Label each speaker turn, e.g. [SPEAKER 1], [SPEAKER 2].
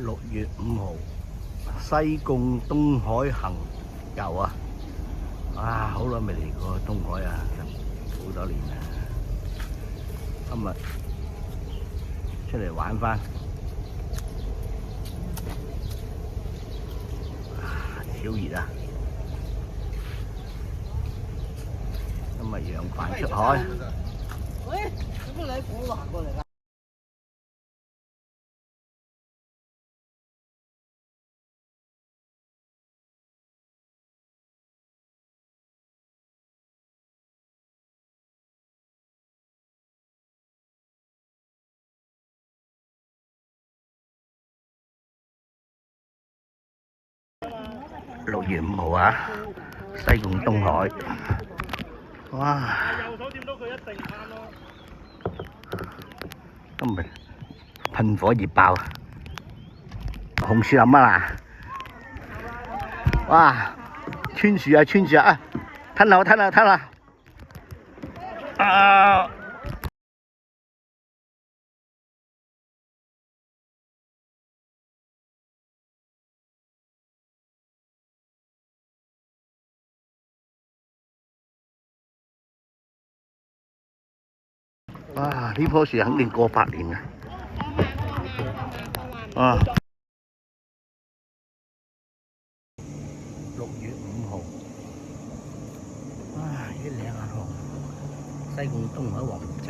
[SPEAKER 1] 6月5號，西貢東海行遊啊！啊，好耐未嚟過東海啊，好多年啦。今日出嚟玩翻，超熱啊！今日揚帆出海。
[SPEAKER 2] 喂，做乜你喺嗰度行過嚟㗎？6
[SPEAKER 1] 月5號啊，西貢東海，哇！
[SPEAKER 3] 右手掂到佢一定啱咯。
[SPEAKER 1] 今日噴火熱爆，紅樹林啊！哇！穿樹啊穿樹啊！吞下吞下吞下！啊！哇！呢棵樹肯定過百年啊！啊！6月5號，哇！啲靚啊！西貢東海黃州。